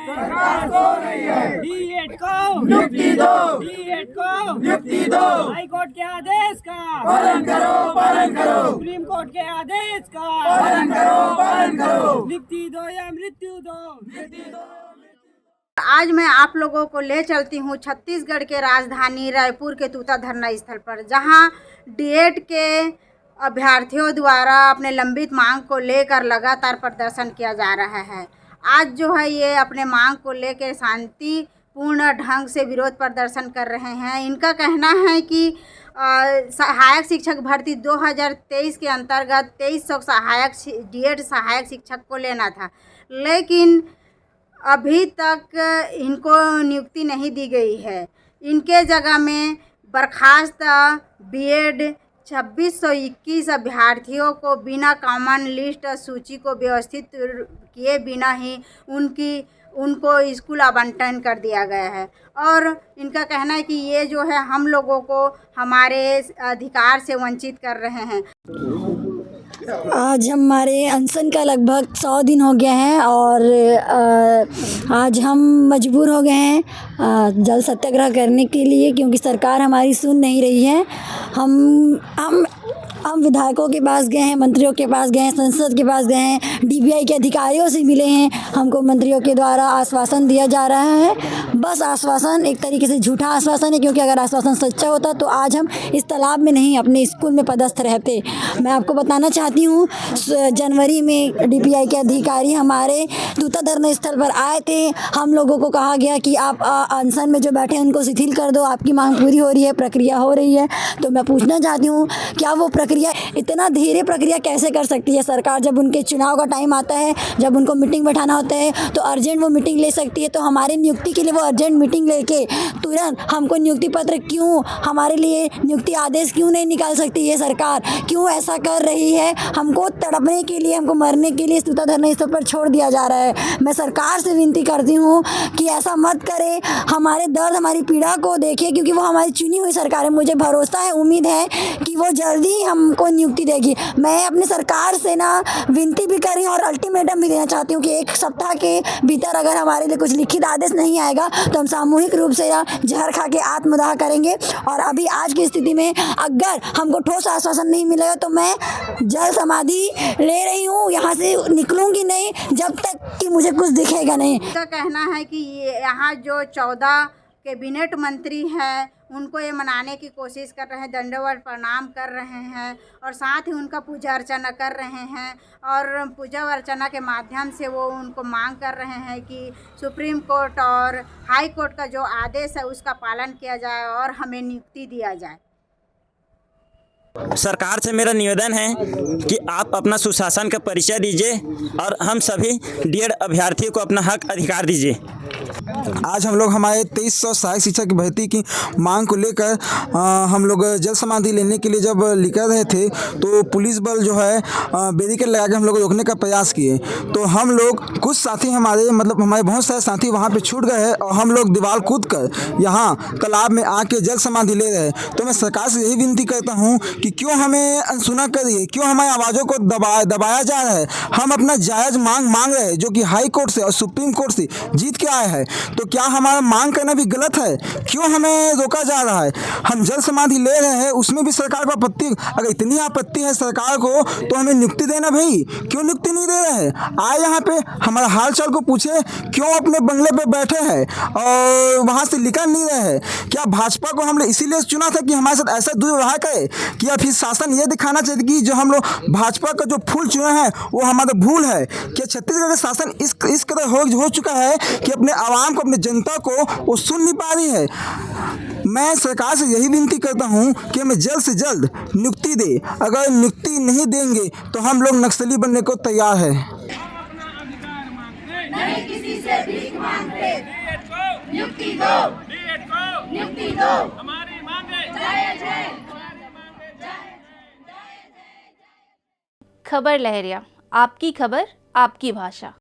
सरकार सो रही है। डीएड को नियुक्ति दो, डीएड को नियुक्ति दो। हाई कोर्ट के आदेश का पालन करो, पालन करो, सुप्रीम कोर्ट के आदेश का पालन करो, पालन करो। नियुक्ति दो या मृत्यु दो। नियुक्ति दो। आज मैं आप लोगों को ले चलती हूँ छत्तीसगढ़ के राजधानी रायपुर के तूता धरना स्थल पर, जहाँ डीएड के अभ्यर्थियों द्वारा अपने लंबित मांग को लेकर लगातार प्रदर्शन किया जा रहा है। आज जो है ये अपने मांग को लेकर शांतिपूर्ण ढंग से विरोध प्रदर्शन कर रहे हैं। इनका कहना है कि सहायक शिक्षक भर्ती 2023 के अंतर्गत 2300 डीएड सहायक शिक्षक को लेना था, लेकिन अभी तक इनको नियुक्ति नहीं दी गई है। इनके जगह में बर्खास्त बीएड 2621 अभ्यर्थियों को बिना कॉमन लिस्ट सूची को व्यवस्थित किए बिना ही उनको स्कूल आवंटन कर दिया गया है। और इनका कहना है कि ये जो है हम लोगों को हमारे अधिकार से वंचित कर रहे हैं। आज हमारे अनशन का लगभग 100 दिन हो गया है और आज हम मजबूर हो गए हैं जल सत्याग्रह करने के लिए, क्योंकि सरकार हमारी सुन नहीं रही है। हम विधायकों के पास गए हैं, मंत्रियों के पास गए हैं, संसद के पास गए हैं, डीबीआई के अधिकारियों से मिले हैं। हमको मंत्रियों के द्वारा आश्वासन दिया जा रहा है, बस आश्वासन एक तरीके से झूठा आश्वासन है, क्योंकि अगर आश्वासन सच्चा होता तो आज हम इस तालाब में नहीं अपने स्कूल में पदस्थ रहते। मैं आपको बताना चाहती हूँ, जनवरी में डीबीआई के अधिकारी हमारे तूता धरना स्थल पर आए थे। हम लोगों को कहा गया कि आप अनशन में जो बैठे हैं उनको शिथिल कर दो, आपकी मांग पूरी हो रही है, प्रक्रिया हो रही है। तो मैं पूछना चाहती हूँ, क्या वो प्रक्रिया इतना धीरे प्रक्रिया कैसे कर सकती है सरकार? जब उनके चुनाव का टाइम आता है, जब उनको मीटिंग बैठाना होता है तो अर्जेंट वो मीटिंग ले सकती है। तो हमारी नियुक्ति के लिए वो अर्जेंट मीटिंग लेके तुरंत हमको नियुक्ति पत्र क्यों, हमारे लिए नियुक्ति आदेश क्यों नहीं निकाल सकती है सरकार? क्यों ऐसा कर रही है? हमको तड़पने के लिए, हमको मरने के लिए तूता धरना स्थल पर छोड़ दिया जा रहा है। मैं सरकार से विनती करती हूँ कि ऐसा मत करे, हमारे दर्द, हमारी पीड़ा को देखे, क्योंकि वो हमारी चुनी हुई सरकार है। मुझे भरोसा है, उम्मीद है कि वो जल्दी हमको नियुक्ति देगी। मैं अपनी सरकार से ना विनती भी कर रही हूँ और अल्टीमेटम भी देना चाहती हूँ कि 1 सप्ताह के भीतर अगर हमारे लिए कुछ लिखित आदेश नहीं आएगा तो हम सामूहिक रूप से जहर खा के आत्मदाह करेंगे। और अभी आज की स्थिति में अगर हमको ठोस आश्वासन नहीं मिलेगा तो मैं जल समाधि ले रही हूँ, यहाँ से निकलूंगी नहीं जब तक कि मुझे कुछ दिखेगा नहीं। इनका कहना है कि यहाँ जो 14 कैबिनेट मंत्री हैं उनको ये मनाने की कोशिश कर रहे हैं, दंडवत प्रणाम कर रहे हैं और साथ ही उनका पूजा अर्चना कर रहे हैं। और पूजा अर्चना के माध्यम से वो उनको मांग कर रहे हैं कि सुप्रीम कोर्ट और हाई कोर्ट का जो आदेश है उसका पालन किया जाए और हमें नियुक्ति दिया जाए। सरकार से मेरा निवेदन है कि आप अपना सुशासन का परिचय दीजिए और हम सभी डीएड अभ्यर्थियों को अपना हक अधिकार दीजिए। आज हम लोग हमारे 2300 सहायक शिक्षक की भर्ती की मांग को लेकर हम लोग जल समाधि लेने के लिए जब निकल रहे थे तो पुलिस बल जो है बैरिकेड लगा के हम लोग रोकने का प्रयास किए। तो हम लोग कुछ साथी हमारे बहुत सारे साथी वहाँ पे छूट गए हैं और हम लोग दीवार कूद कर यहाँ तालाब में आके जल समाधि ले रहे हैं। तो मैं सरकार से यही विनती करता हूँ कि क्यों हमें अनसुना कर रही है, क्यों हमारी आवाज़ों को दबाया जा रहा है। हम अपना जायज़ मांग रहे हैं जो कि हाई कोर्ट से और सुप्रीम कोर्ट से जीत के आए हैं। तो क्या हमारा मांग करना भी गलत है? क्यों हमें रोका जा रहा है? हम जल समाधि ले रहे हैं, उसमें भी सरकार को आपत्ति। अगर इतनी आपत्ति है सरकार को तो हमें नियुक्ति देना भाई। क्यों नियुक्ति नहीं दे रहे हैं? आए यहाँ पे हमारा हाल चाल को पूछे, क्यों अपने बंगले पे बैठे हैं और वहाँ से निकल नहीं रहे हैं? क्या भाजपा को हमने इसीलिए चुना था कि हमारे साथ ऐसा दुर्व्यवहार करे? क्या फिर शासन ये दिखाना चाहिए कि जो हम लोग भाजपा का जो फूल चुने हैं वो हमारा भूल है? क्या छत्तीसगढ़ का शासन इस कदर हो चुका है कि अपने आवाम को, अपने जनता को वो सुन नहीं पा रही है? मैं सरकार से यही विनती करता हूं कि हमें जल्द से जल्द नियुक्ति दे। अगर नियुक्ति नहीं देंगे तो हम लोग नक्सली बनने को तैयार है। नहीं किसी से भीख मांगते, नियुक्ति दो, नियुक्ति दो, हमारी मांगे जायज़ है। खबर लहरिया, आपकी खबर, आपकी भाषा।